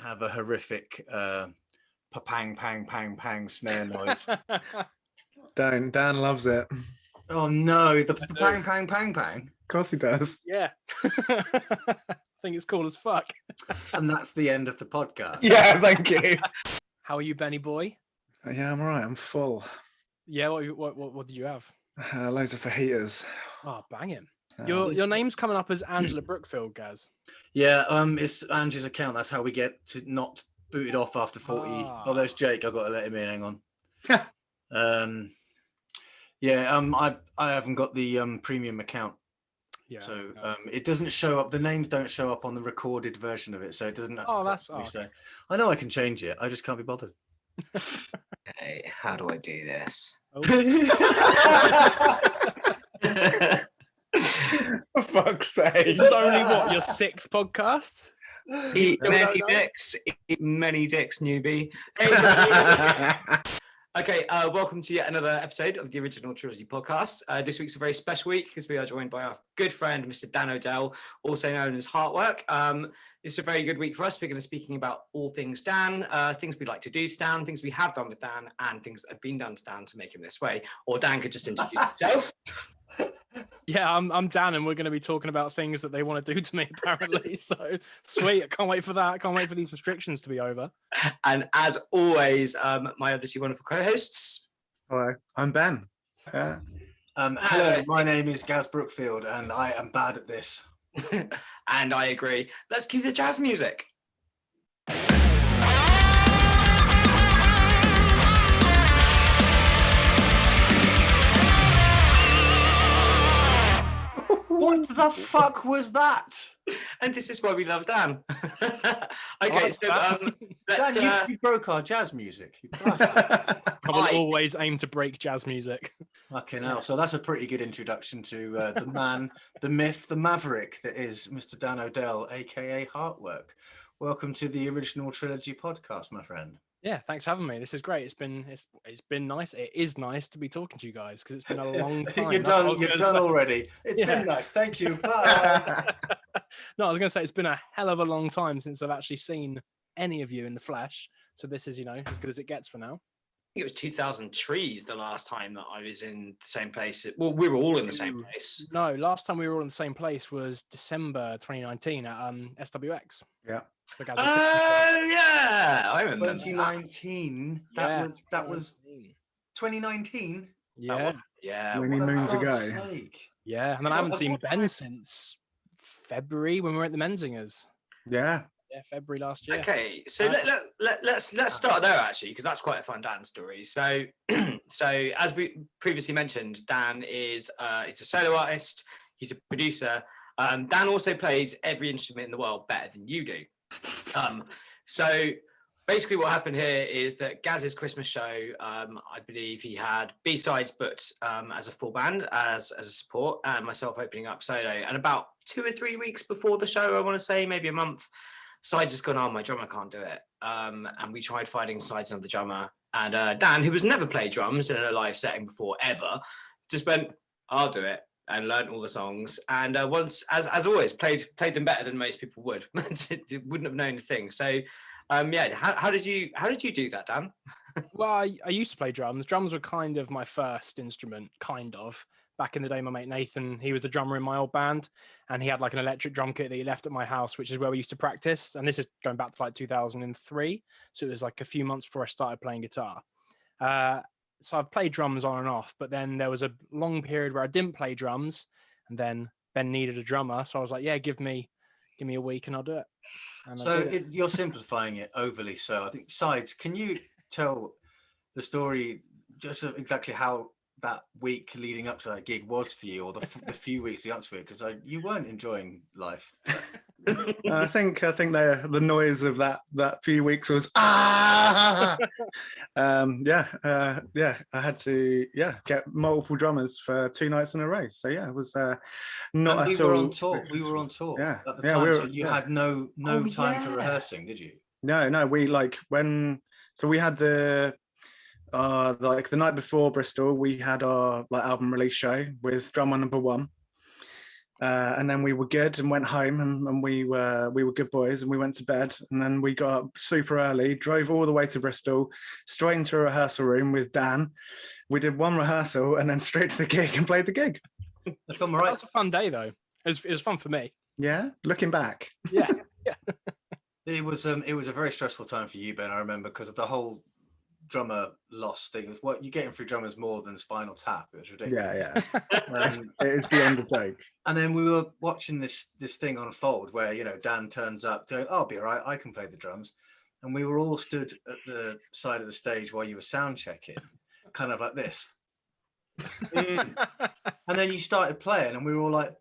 have a horrific pang pang pang pang snare noise. Dan loves it. Oh no, the pang pang pang pang. Of course he does. Yeah. I think it's cool as fuck. And that's the end of the podcast. Yeah, thank you. How are you, Benny boy? Yeah, I'm all right. I'm full. Yeah, what did you have? Loads of fajitas. Oh, banging. Your name's coming up as Angela Brookfield, Gaz. Yeah, it's Angie's account. That's how we get to not booted off after 40. Oh, there's Jake. I've got to let him in. Hang on. I haven't got the premium account. Yeah. So it doesn't show up. The names don't show up on the recorded version of it, so it doesn't. So I know I can change it. I just can't be bothered. Okay, how do I do this? For fuck's sake! This is only your sixth podcast. Eat many dicks, newbie. Okay, welcome to yet another episode of the original Trilogy podcast. This week's a very special week because we are joined by our good friend, Mr. Dan O'Dell, also known as Heartwork. It's a very good week for us. We're going to be speaking about all things Dan, things we like to do to Dan, things we have done with Dan, and things that have been done to Dan to make him this way. Or Dan could just introduce himself. Yeah, I'm Dan, and we're going to be talking about things that they want to do to me, apparently. So sweet. I can't wait for that. I can't wait for these restrictions to be over. And as always, my other two wonderful co-hosts. Hello, I'm Ben. Hello, my name is Gaz Brookfield, and I am bad at this. And I agree. Let's cue the jazz music. What the fuck was that? And this is why we love Dan. Okay, Dan, you broke our jazz music. I will always aim to break jazz music. Fucking hell. So that's a pretty good introduction to the man, the myth, the maverick that is Mr. Dan O'Dell, aka Heartwork. Welcome to the original Trilogy podcast, my friend. Yeah, thanks for having me. This is great. It's been nice. It is nice to be talking to you guys because it's been a long time. You're done already. It's been nice. Thank you. Bye. No, I was going to say it's been a hell of a long time since I've actually seen any of you in the flesh. So this is, as good as it gets for now. It was 2000 trees the last time that I was in the same place. Well, we were all in the same place. No, last time we were all in the same place was December 2019 at SWX. Yeah. Oh yeah, I remember 2019. That was 2019. Yeah, many moons ago. Yeah, and then I haven't seen Ben since February when we were at the Menzingers. Yeah, February last year. Okay, so let's start there actually, because that's quite a fun Dan story. So as we previously mentioned, Dan is he's a solo artist. He's a producer. Dan also plays every instrument in the world better than you do. So basically what happened here is that Gaz's Christmas show, I believe he had B-Sydes booked as a full band, as a support, and myself opening up solo. And about 2 or 3 weeks before the show, I want to say, maybe a month, Sydes just gone, my drummer can't do it. And we tried finding Sydes another drummer. And Dan, who has never played drums in a live setting before, ever, just went, I'll do it. And learned all the songs, and once, as always, played them better than most people would. Wouldn't have known the thing. So, how did you do that, Dan? Well, I used to play drums. Drums were kind of my first instrument, kind of. Back in the day, my mate Nathan, he was the drummer in my old band, and he had like an electric drum kit that he left at my house, which is where we used to practice. And this is going back to like 2003, so it was like a few months before I started playing guitar. So I've played drums on and off, but then there was a long period where I didn't play drums, and then Ben needed a drummer. So I was like, yeah, give me a week and I'll do it. And so you're simplifying it overly. So I think Sydes, can you tell the story just of exactly how that week leading up to that gig was for you, or the few weeks leading up to it? Because you weren't enjoying life. I think the noise of that few weeks was I had to get multiple drummers for 2 nights in a row. So it was not and at all. We were on tour at the time. So you had no time for rehearsing, did you? No. We we had the night before Bristol, we had our album release show with drummer number 1. And then we were good and went home, and we were good boys, and we went to bed, and then we got up super early, drove all the way to Bristol, straight into a rehearsal room with Dan. We did one rehearsal and then straight to the gig and played the gig. If I'm That right, was a fun day though. It was fun for me. Yeah, looking back. Yeah. it was a very stressful time for you, Ben. I remember because of the whole drummer loss thing. It was what you getting through drummers more than Spinal Tap. It was ridiculous. Yeah. It is beyond a joke. And then we were watching this thing unfold where, you know, Dan turns up to, oh, I'll be all right, I can play the drums. And we were all stood at the side of the stage while you were sound checking, kind of like this. And then you started playing and we were all like,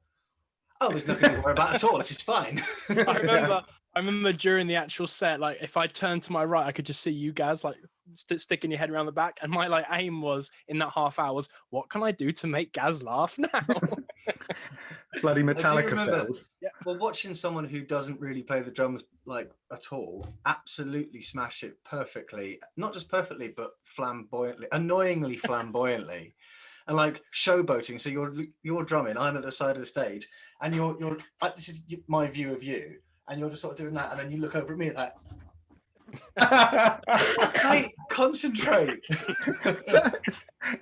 oh, there's nothing to worry about at all. This is fine. I remember during the actual set, like if I turned to my right, I could just see you guys like sticking your head around the back. And my like aim was in that half hour was, what can I do to make Gaz laugh now? Bloody I do Metallica remember- fills. Well, watching someone who doesn't really play the drums like at all, absolutely smash it perfectly, not just perfectly, but flamboyantly, annoyingly flamboyantly. And like showboating, so you're drumming, I'm at the side of the stage, and you're this is my view of you, and you're just sort of doing that, and then you look over at me like, mate, concentrate.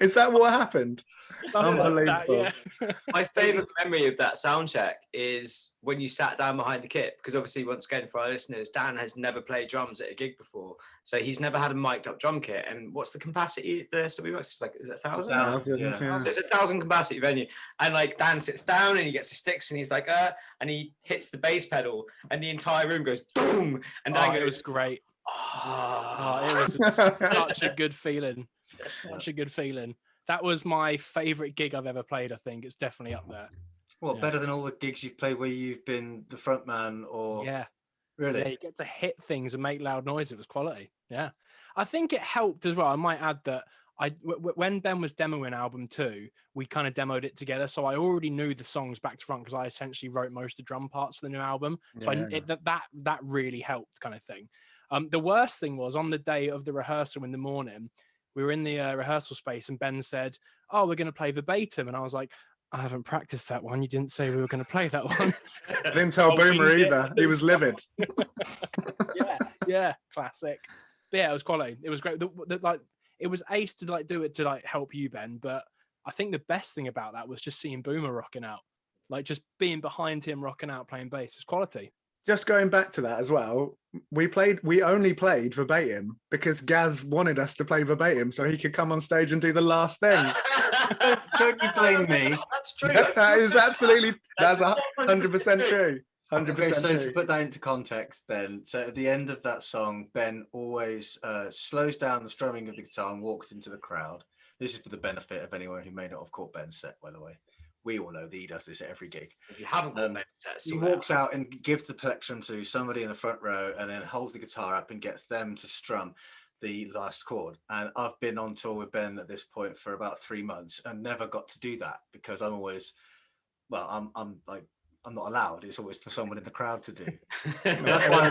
Is that what happened? Something like Unbelievable. that, yeah. My favourite memory of that sound check is when you sat down behind the kit, because obviously, once again, for our listeners, Dan has never played drums at a gig before, so he's never had a mic'd up drum kit. And what's the capacity the SWX? It's like, is it 1,000? Yeah. So it's 1,000 capacity venue, and like Dan sits down and he gets his sticks and he's like, and he hits the bass pedal, and the entire room goes boom, and Dan Oh, it goes, was great. oh, It was such a good feeling. Such a good feeling. That was my favorite gig I've ever played. I think it's definitely up there. Well, Yeah. better than all the gigs you've played where you've been the front man or Yeah. really? Yeah, you get to hit things and make loud noise. It was quality. Yeah. I think it helped as well. I might add that when Ben was demoing album 2, we kind of demoed it together. So I already knew the songs back to front because I essentially wrote most of the drum parts for the new album. So that really helped, kind of thing. The worst thing was on the day of the rehearsal in the morning, we were in the rehearsal space and Ben said, oh, we're going to play verbatim. And I was like, I haven't practiced that one. You didn't say we were going to play that one. I didn't tell Oh, Boomer winged it. either. He was livid. yeah, classic. But yeah, it was quality. It was great. Like it was ace to like do it to like help you, Ben. But I think the best thing about that was just seeing Boomer rocking out, like just being behind him rocking out playing bass. It's quality. Just going back to that as well, we only played verbatim because Gaz wanted us to play verbatim so he could come on stage and do the last thing. Don't you blame me. That's true. That is absolutely, that's 100% 100% true. 100% Okay, so to true. put that into context then, so at the end of that song, Ben always slows down the strumming of the guitar and walks into the crowd. This is for the benefit of anyone who may not have caught Ben's set, by the way. We all know that he does this at every gig. If you haven't got those sets, He walks out and gives the plectrum to somebody in the front row and then holds the guitar up and gets them to strum the last chord. And I've been on tour with Ben at this point for about 3 months and never got to do that because I'm always, well, I'm not allowed. It's always for someone in the crowd to do. That's why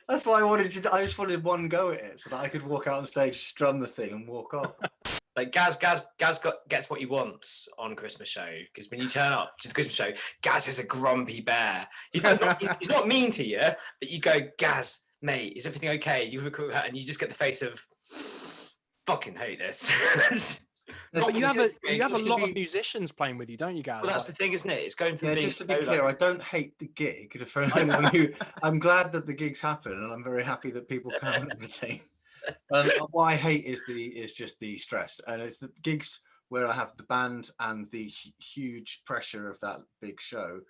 I just wanted one go at it so that I could walk out on stage, strum the thing and walk off. Like Gaz gets what he wants on Christmas show, because when you turn up to the Christmas show, Gaz is a grumpy bear. He's not mean to you, but you go, Gaz, mate, is everything okay? And you just get the face of fucking hate this. But you have a lot of musicians playing with you, don't you, guys? Well, that's the thing, isn't it? It's going from being just to be clear, I don't hate the gig. For anyone who, I'm glad that the gigs happen, and I'm very happy that people come and everything. What I hate is just the stress, and it's the gigs where I have the band and the huge pressure of that big show.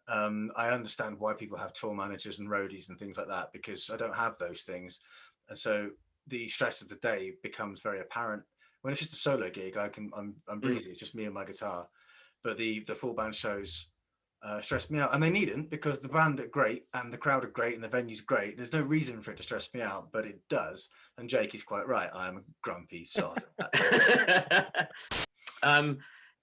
I understand why people have tour managers and roadies and things like that because I don't have those things, and so the stress of the day becomes very apparent. When it's just a solo gig, I'm breezy. It's just me and my guitar, but the full band shows stress me out, and they needn't because the band are great and the crowd are great and the venue's great. There's no reason for it to stress me out, but it does. And Jake is quite right. I am a grumpy sod.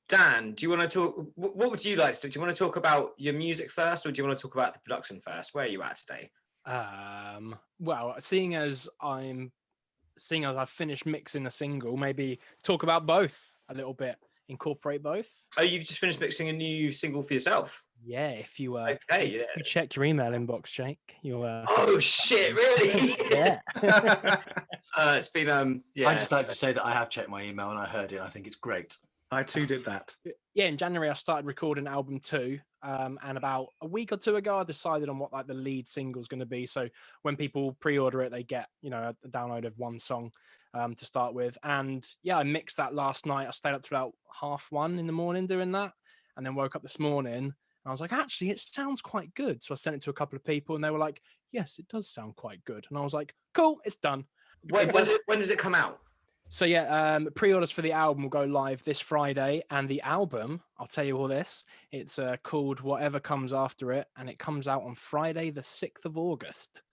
Dan, do you want to talk? What would you like to do? Do you want to talk about your music first, or do you want to talk about the production first? Where are you at today? Well, seeing as I've finished mixing a single, maybe talk about both a little bit, incorporate both. Oh, you've just finished mixing a new single for yourself. Yeah, if you Okay, yeah. you check your email inbox, Jake, you'll Oh shit! Really? yeah. It's been yeah. I'd just like to say that I have checked my email and I heard it. And I think it's great. I too did that. Yeah, in January I started recording album 2, and about a week or two ago I decided on what like the lead single is going to be. So when people pre-order it, they get a download of one song to start with. And yeah, I mixed that last night. I stayed up to about 1:30 in the morning doing that, and then woke up this morning and I was like, actually, it sounds quite good. So I sent it to a couple of people and they were like, yes, it does sound quite good. And I was like, cool, it's done. When does it come out? So yeah, pre-orders for the album will go live this Friday, and the album, I'll tell you all this, it's called Whatever Comes After It, and it comes out on Friday the 6th of August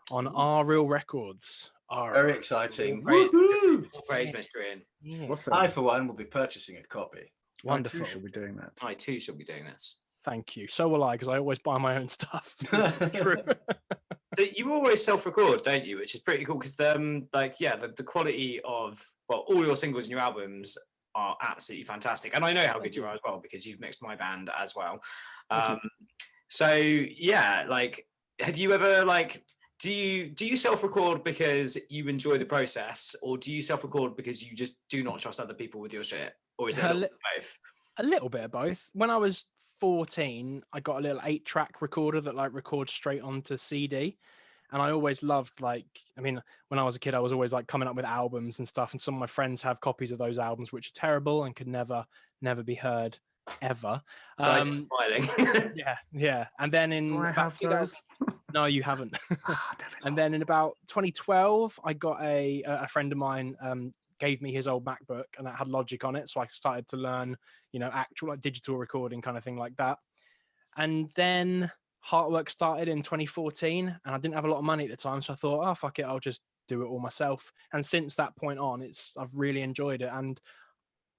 on Our Real Records. Very exciting. Praise, Woohoo! praise Mr. Ian. Yeah. What's I, that? for one, will be purchasing a copy. Wonderful. I too shall be doing that. I too shall be doing this. Thank you. So will I, because I always buy my own stuff. True. So you always self-record, don't you? Which is pretty cool because the quality of all your singles and your albums are absolutely fantastic, and I know how good you are as well because you've mixed my band as well. So yeah, like, have you ever do you self-record because you enjoy the process, or do you self-record because you just do not trust other people with your shit, or is it a little bit of both? A little bit of both. When I was 14, I got a little 8-track recorder that records straight onto CD, and I always loved when I was a kid I was always coming up with albums and stuff, and some of my friends have copies of those albums which are terrible and could never be heard ever. So I'm smiling. yeah and then in Do I about have 2000 those? no, you haven't. Damn it. And then in about 2012 I got a friend of mine gave me his old MacBook, and that had Logic on it, so I started to learn actual digital recording kind of thing like that. And then Heartwork started in 2014, and I didn't have a lot of money at the time, so I thought, oh fuck it, I'll just do it all myself. And since that point on, I've really enjoyed it, and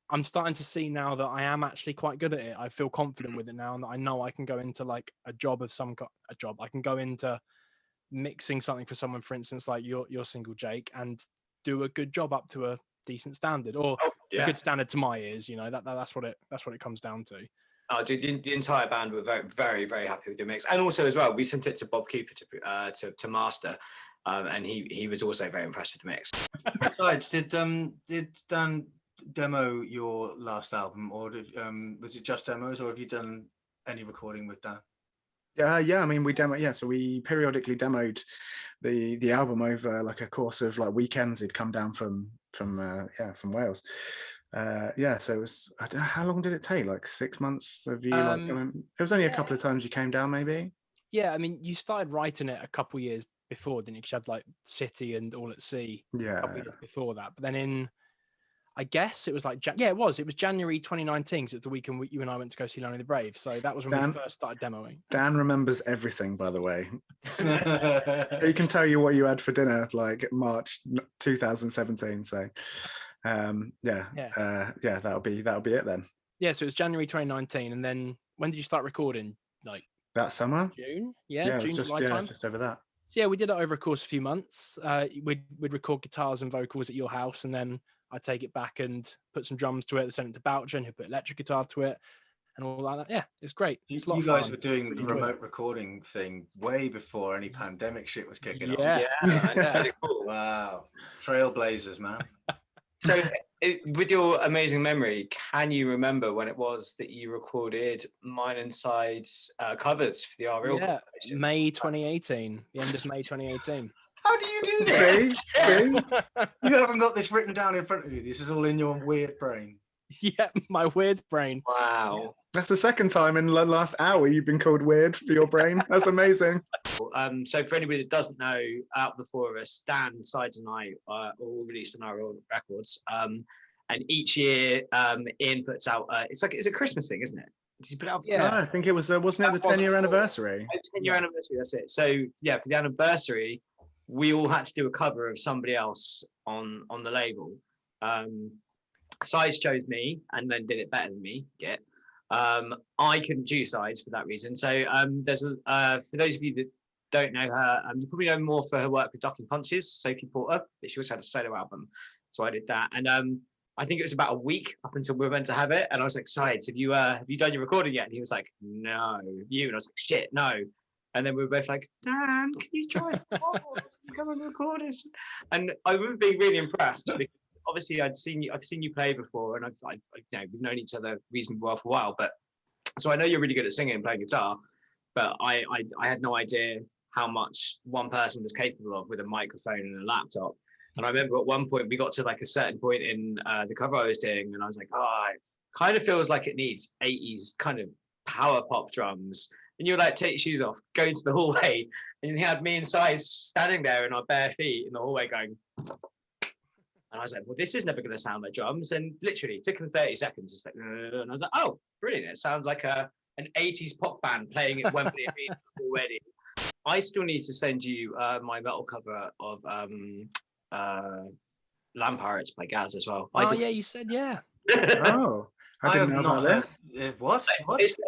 I'm starting to see now that I am actually quite good at it. I feel confident with it now, and that I know I can go into a job of a job. I can go into mixing something for someone, for instance, like your single, Jake, and do a good job up to a decent standard, or a good standard to my ears. That's what it comes down to. Oh, dude, the entire band were very, very, very happy with your mix, and also as well, we sent it to Bob Cooper to master, and he was also very impressed with the mix. Besides, did Dan demo your last album, or was it just demos, or have you done any recording with Dan? Yeah. I mean, we so we periodically demoed the album over a course of weekends. He'd come down from Wales. So it was, I don't know, how long did it take? 6 months of you it was only a couple of times you came down, maybe. Yeah, I mean, you started writing it a couple of years before, didn't you? 'Cause you had City and All at Sea a couple of years before that. But then I guess it was it was January 2019, because it's the weekend you and I went to go see Lonely the Brave. So that was when we first started demoing. Dan remembers everything, by the way. He can tell you what you had for dinner March 2017. So that'll be it then. Yeah, so it was January 2019, and then when did you start recording? That summer? June? June, July time? Just over that. So yeah, we did it over a course of a few months. We'd record guitars and vocals at your house, and then I'd take it back and put some drums to it, send it to Boucher, who put electric guitar to it, and all like that. Yeah, it's great. It's a lot you of guys fun. were doing the remote recording thing way before any pandemic shit was kicking off. Yeah. Pretty cool. Wow. Trailblazers, man. So, with your amazing memory, can you remember when it was that you recorded mine and Sides covers for the RL? Yeah, May 2018, the end of May 2018. How do you do that? See? You haven't got this written down in front of you. This is all in your weird brain. Yeah, my weird brain. Wow. That's the second time in the last hour you've been called weird for your brain. That's amazing. So for anybody that doesn't know, out of the four of us, Dan, Sides, and I are all released on our own records. And each year, Ian puts out. It's a Christmas thing, isn't it? Did he put it out? Yeah. No, I think it was. Wasn't it the 10-year anniversary? 10-year anniversary. That's it. So yeah, for the anniversary, we all had to do a cover of somebody else on the label. Sides chose me and then did it better than me. I couldn't choose Sides for that reason. So there's for those of you that don't know her, you probably know more for her work with Ducking Punches, Sophie Porter, but she also had a solo album. So I did that. And I think it was about a week up until we were meant to have it. And I was like, Sides, have you done your recording yet? And he was like, no, have you? And I was like, shit, no. And then we were both like, Dan, can you join us? Come and record us. And I remember being really impressed because obviously I've seen you play before, and I've we've known each other reasonably well for a while. But so I know you're really good at singing and playing guitar, but I had no idea how much one person was capable of with a microphone and a laptop. And I remember at one point we got to like a certain point in the cover I was doing, and I was like, oh, it kind of feels like it needs 80s kind of power pop drums. And you were like, take your shoes off, go into the hallway, and you had me and Sides standing there in our bare feet in the hallway going. And I was like, well, this is never going to sound like drums. And literally, it took him 30 seconds. Just like, and I was like, oh, brilliant. It sounds like an 80s pop band playing at Wembley already. I still need to send you my metal cover of Land Pirates by Gaz as well. Oh, yeah, you said, yeah. Oh, I didn't know about this. What?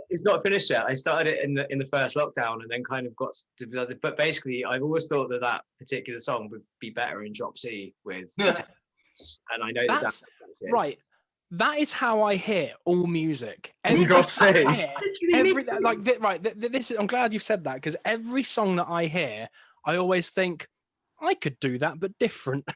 It's not finished yet. I started it in the first lockdown and then kind of got to the other. But basically, I've always thought that particular song would be better in drop C with. And I know that's right. That is how I hear all music. Drop C. This is, I'm glad you said that, because every song that I hear, I always think I could do that, but different.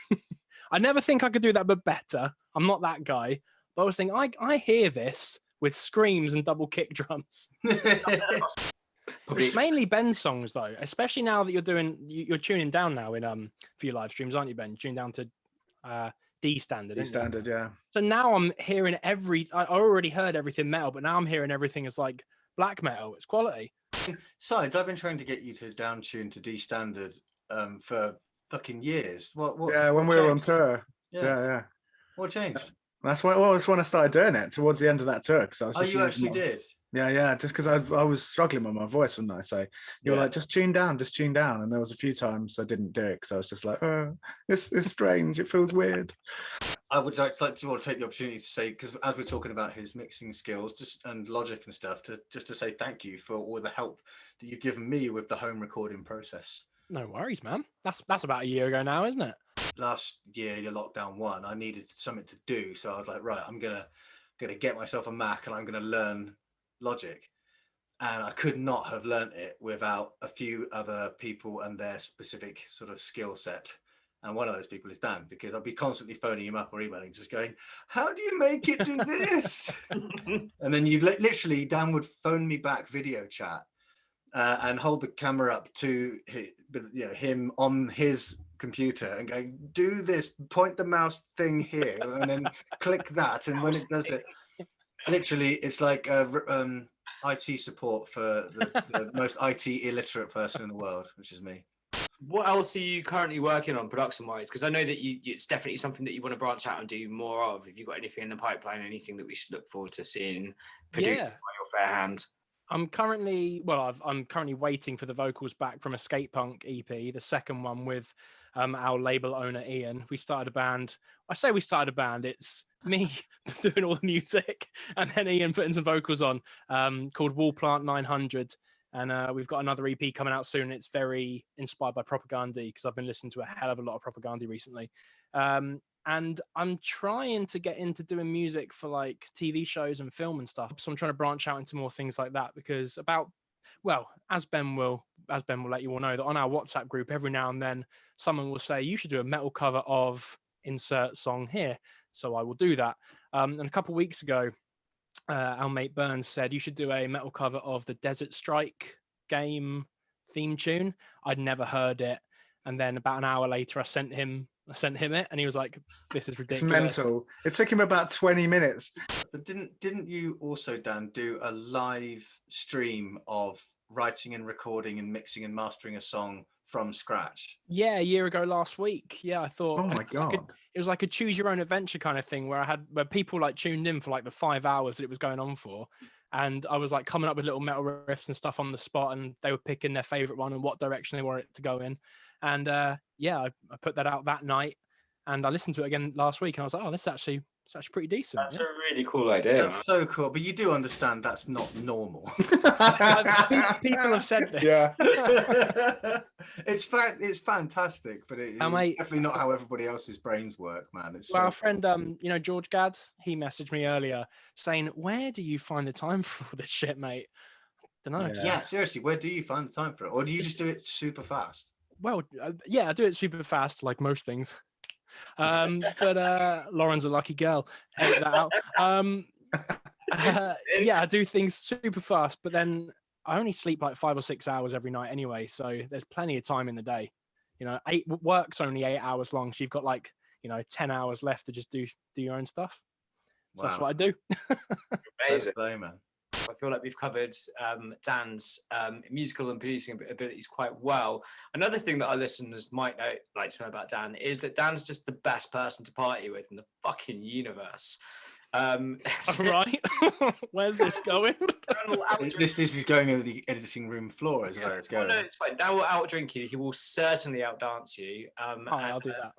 I never think I could do that, but better. I'm not that guy. But I always think I hear this with screams and double kick drums. It's mainly Ben's songs though, especially now that you're tuning down now in for your live streams, aren't you, Ben? Tuning down to D standard. D standard, yeah. So now I'm hearing I already heard everything metal, but now I'm hearing everything as like black metal. It's quality. Sides, I've been trying to get you to down tune to D standard for fucking years. What yeah, when we were on tour. Yeah. What changed? That's when I started doing it towards the end of that tour, because I was. Oh, you actually did? Yeah, just because I was struggling with my voice, wouldn't I? So you were like, just tune down, and there was a few times I didn't do it because I was just like, oh, it's strange, it feels weird. I would like to take the opportunity to say, because as we're talking about his mixing skills and Logic and stuff, to say thank you for all the help that you've given me with the home recording process. No worries, man. That's about a year ago now, isn't it? Last year, your lockdown 1, I needed something to do, so I was like, right, I'm gonna get myself a Mac and I'm gonna learn Logic. And I could not have learnt it without a few other people and their specific sort of skill set. And one of those people is Dan, because I'll be constantly phoning him up or emailing, just going, how do you make it do this? And then you literally, Dan would phone me back video chat and hold the camera up to him on his computer and go, do this, point the mouse thing here, and then click that. And when it does it, literally, it's like IT support for the most IT illiterate person in the world, which is me. What else are you currently working on production-wise? Because I know that it's definitely something that you want to branch out and do more of. Have you got anything in the pipeline, anything that we should look forward to seeing produced by your fair hand? I'm currently waiting for the vocals back from a skate punk EP, the second one with our label owner Ian. We started a band. I say we started a band. It's me doing all the music and then Ian putting some vocals on, called Wall Plant 900. And we've got another EP coming out soon. It's very inspired by Propaganda, because I've been listening to a hell of a lot of Propaganda recently. And I'm trying to get into doing music for like TV shows and film and stuff. So I'm trying to branch out into more things like that, because as Ben will let you all know, that on our WhatsApp group, every now and then someone will say, you should do a metal cover of insert song here. So I will do that. And a couple of weeks ago, our mate Burns said, you should do a metal cover of the Desert Strike game theme tune. I'd never heard it. And then about an hour later, I sent him it, and he was like, this is ridiculous. It's mental. It took him about 20 minutes. But didn't you also, Dan, do a live stream of writing and recording and mixing and mastering a song from scratch? Yeah, a year ago last week. Yeah, I thought, oh my God. It was like a choose your own adventure kind of thing, where people like tuned in for like the 5 hours that it was going on for. And I was like coming up with little metal riffs and stuff on the spot, and they were picking their favorite one and what direction they wanted it to go in. And I put that out that night, and I listened to it again last week, and I was like, oh, it's actually pretty decent. That's a really cool idea. That's so cool. But you do understand that's not normal. People have said this. Yeah. It's fantastic, but it's definitely not how everybody else's brains work, man. It's Well, so our friend, George Gadd, he messaged me earlier saying, "Where do you find the time for all this shit, mate?" Don't know. yeah, seriously, where do you find the time for it, or do you just do it super fast? Well, yeah, I do it super fast, like most things. But Lauren's a lucky girl. Edit that out. Yeah, I do things super fast, but then I only sleep like 5 or 6 hours every night anyway, so there's plenty of time in the day. Work's only 8 hours long, so you've got 10 hours left to just do your own stuff. So that's what I do. Amazing. Play, man. I feel like we've covered Dan's musical and producing abilities quite well. Another thing that our listeners might like to know about Dan is that Dan's just the best person to party with in the fucking universe. Right. Where's this going? This is going over the editing room floor, is where it's going. No, it's fine. Dan will outdrink you. He will certainly outdance you. I'll do that.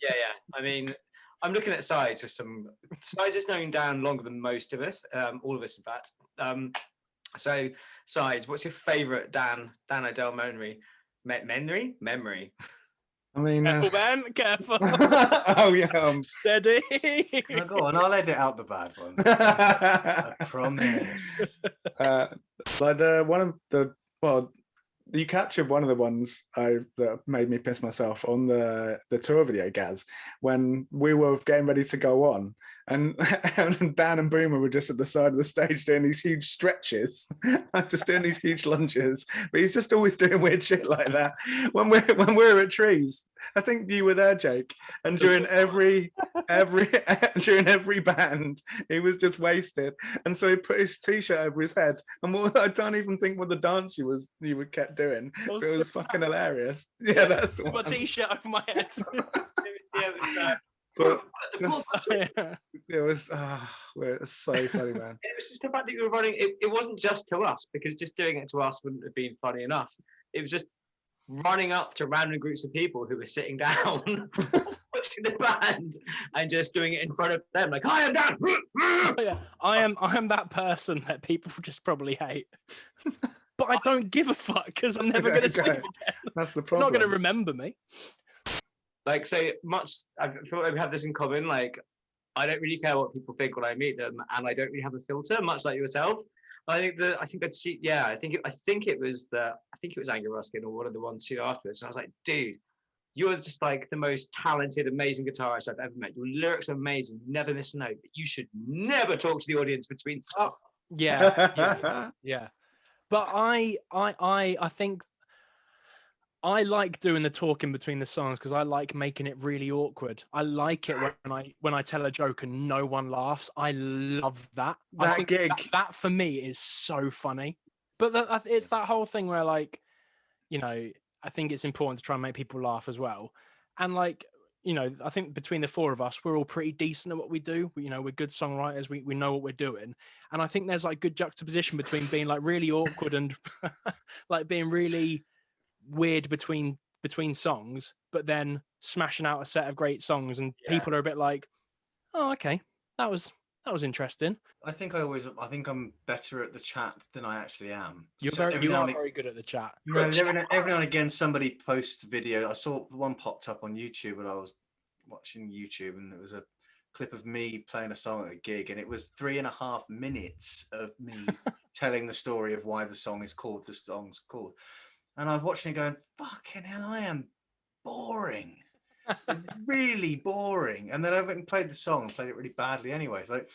Yeah. I mean, I'm looking at Sides with some. Sides has known Dan longer than most of us, all of us, in fact. So, Sides, what's your favourite Dan O'Dell memory? Memory. I mean, Careful, Ben. Careful. oh yeah, Steady. No, go on, I'll edit out the bad ones. I promise. You captured one of the ones that made me piss myself on the tour video, Gaz, when we were getting ready to go on, and Dan and Boomer were just at the side of the stage doing these huge stretches, just doing these huge lunges. But he's just always doing weird shit like that. When we're at Trees, I think you were there, Jake, and during every band, he was just wasted, and so he put his t-shirt over his head. And I don't even think what the dance you kept doing. It was fucking hilarious. Yeah, that's the one. My t-shirt over my head. But it was so funny, man. It was just the fact that you were running. It wasn't just to us, because just doing it to us wouldn't have been funny enough. It was just running up to random groups of people who were sitting down, watching the band, and just doing it in front of them, like, "Hi, I'm Dan." Oh, yeah. I am that person that people just probably hate. But I don't give a fuck, because I'm never going to see them again. That's the They're problem. not going to remember me. Like, so much, I feel like we have this in common. Like, I don't really care what people think when I meet them, and I don't really have a filter, much like yourself. I think it was Anger Ruskin or one of the ones who afterwards. And I was like, dude, you're just like the most talented, amazing guitarist I've ever met. Your lyrics are amazing. You never miss a note, but you should never talk to the audience between songs. Yeah. But I think I like doing the talking between the songs, because I like making it really awkward. I like it when I tell a joke and no one laughs. I love that. I think gig. that for me is so funny. But it's that whole thing where, like, I think it's important to try and make people laugh as well. And I think between the four of us, we're all pretty decent at what we do. We're good songwriters. We know what we're doing. And I think there's like good juxtaposition between being like really awkward and like being really weird between songs, but then smashing out a set of great songs, and people are a bit like, "Oh, okay, that was interesting." I think I'm better at the chat than I actually am. You are very good at the chat. No, every now and again somebody posts video. I saw one popped up on YouTube when I was watching YouTube, and it was a clip of me playing a song at a gig, and it was 3.5 minutes of me telling the story of why the song's called. And I was watching it going, fucking hell, I am boring. Really boring. And then I went and played the song and played it really badly anyway. It's like,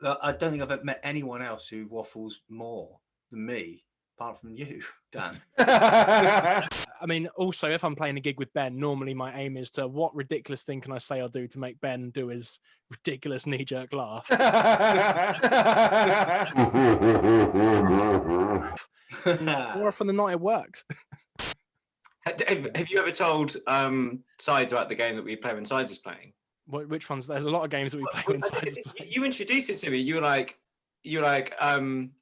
I don't think I've ever met anyone else who waffles more than me, apart from you, Dan. I mean, also, if I'm playing a gig with Ben, normally my aim is to, what ridiculous thing can I say or do to make Ben do his ridiculous knee-jerk laugh? More often than not, it works. Have you ever told Sides about the game that we play when Sides is playing? Which ones? There's a lot of games that we play when Sides is playing. You introduced it to me. You were like, you're like,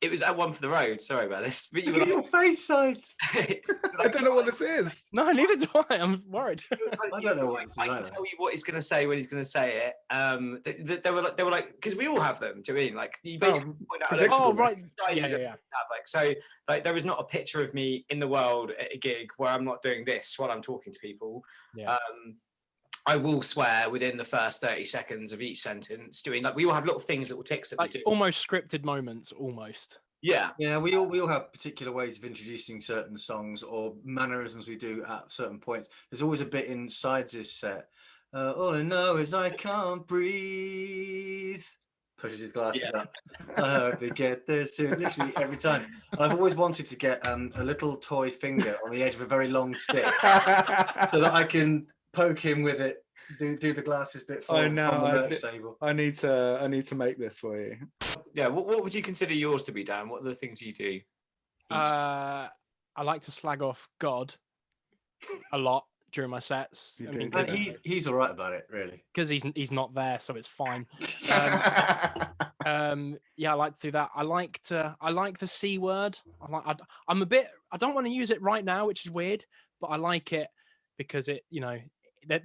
it was at One for the Road. Sorry about this, but you were Look at like, your face, Sides. I don't know what this is. No, neither do I. I'm worried. I don't know what this is I can either. tell you what he's going to say when he's going to say it. They were like, because we all have them. Do you mean like you basically point out? predictable. Oh, right. Sizes Yeah, of yeah. have, like, so like there is not a picture of me in the world at a gig where I'm not doing this while I'm talking to people. Yeah. I will swear within the first 30 seconds of each sentence, doing like we all have little things, little ticks that Like we do. almost scripted moments, almost. Yeah. Yeah, we all have particular ways of introducing certain songs or mannerisms we do at certain points. There's always a bit in Sides' set. All I know is I can't breathe. Pushes his glasses up. I hope we get there soon. Literally every time. I've always wanted to get a little toy finger on the edge of a very long stick so that I can poke him with it. Do the glasses bit for him on the merch table. I need to make this for you. Yeah. What would you consider yours to be, Dan? What are the things you do? I like to slag off God a lot during my sets. You I mean, do, And he's all right about it, really. because he's not there, so it's fine. Yeah, I like to do that. I like the C word. I'm a bit. I don't want to use it right now, which is weird, but I like it because it,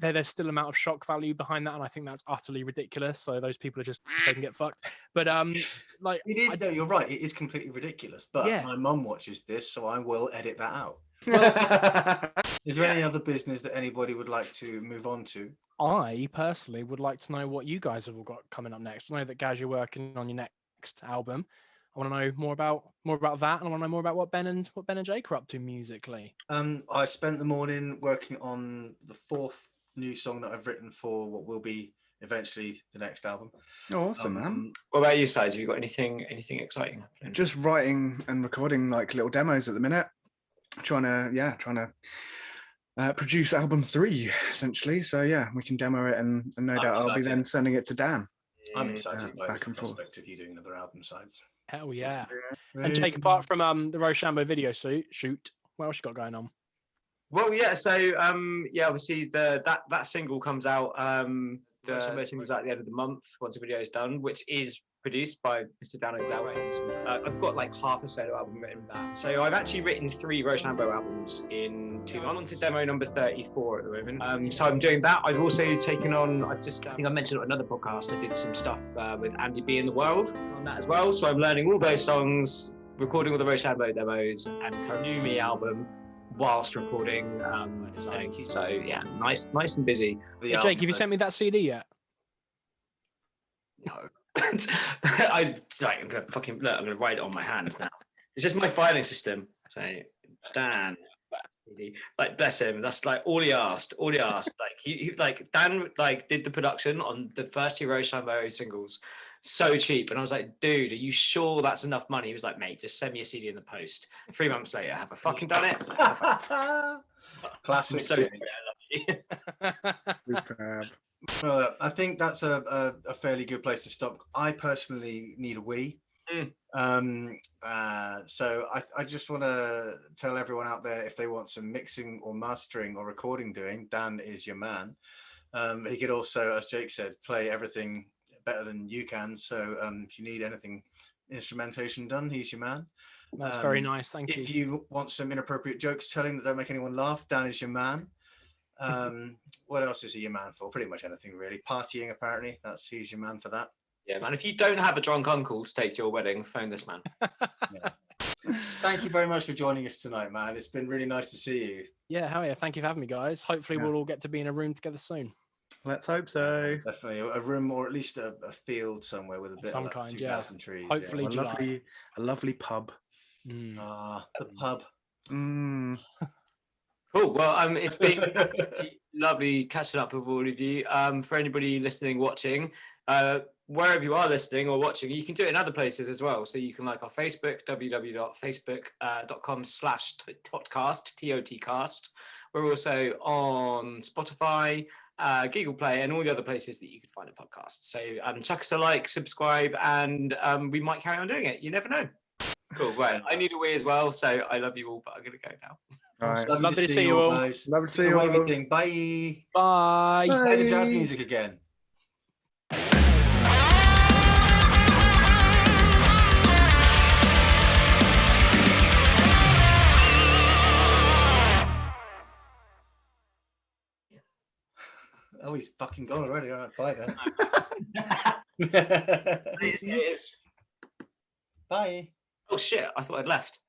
there's still an amount of shock value behind that, and I think that's utterly ridiculous. So those people are just they can get fucked. But like It is, though. You're right. It is completely ridiculous. But Yeah. my mum watches this, so I will edit that out. Is there any other business that anybody would like to move on to? I personally would like to know what you guys have all got coming up next. I know that, Gaz, you're working on your next album. I want to know more about that, and I want to know more about what Ben and Jake are up to musically. I spent the morning working on the 4th new song that I've written for what will be eventually the next album. Oh, awesome, man. What about you, Sides? Have you got anything exciting happening? Just writing and recording like little demos at the minute. Trying to produce album 3 essentially. So yeah, we can demo it, and no doubt I'll be then sending it to Dan. I'm excited by back the and forth. prospect of you doing another album, Sides. Hell yeah! And Jake, apart from the Rochambeau video shoot, what else you got going on? Well, yeah. So obviously that single comes out. The Rochambeau single's out at the end of the month once the video is done, which is produced by Mr. Dan Exelway. I've got like half a solo album written with that. So I've actually written 3 Rochambeau albums in 2 months. I'm on to demo number 34 at the moment. So I'm doing that. I've also taken on, I think I mentioned on another podcast, I did some stuff with Andy B in the World on that as well. So I'm learning all those songs, recording all the Rochambeau demos, and a new me album whilst recording designing. So yeah, nice and busy. Hey, Jake, have you sent me that CD yet? No. I'm gonna write it on my hand now. It's just my filing system. So Dan, like bless him, that's like all he asked. Like he like Dan did the production on the first 2 Rochambeau singles so cheap, and I was like, dude, are you sure that's enough money? He was like, mate, just send me a CD in the post. 3 months later, have I fucking done it? Classic. So Superb. I think that's a fairly good place to stop. I personally need a wee. So I just want to tell everyone out there, if they want some mixing or mastering or recording doing, Dan is your man. He could also, as Jake said, play everything better than you can. So if you need anything instrumentation done, he's your man. That's very nice, thank you. If you want some inappropriate jokes telling that don't make anyone laugh, Dan is your man. What else is he your man for? Pretty much anything, really. Partying, apparently, he's your man for that. Yeah, man, if you don't have a drunk uncle to take to your wedding, phone this man. Yeah. Thank you very much for joining us tonight, man. It's been really nice to see you. Yeah, hell yeah. Thank you for having me, guys. Hopefully we'll all get to be in a room together soon. Let's hope so. Definitely a room, or at least a field somewhere with a bit Some of kind, 2,000 trees. Hopefully July. A lovely pub. The pub. Cool. Well, it's been lovely catching up with all of you. For anybody listening, watching, wherever you are listening or watching, you can do it in other places as well. So you can like our Facebook, www.facebook.com/totcast, TOTcast. We're also on Spotify, Google Play, and all the other places that you can find a podcast. So chuck us a like, subscribe, and we might carry on doing it. You never know. Cool. Right. I need a wee as well. So I love you all, but I'm going to go now. All right. Lovely to see you all. Guys. Lovely to see you all. Everything. Bye. Bye. Play the jazz music again. Oh, he's fucking gone already. All right, bye then. It is. Bye. Oh shit! I thought I'd left.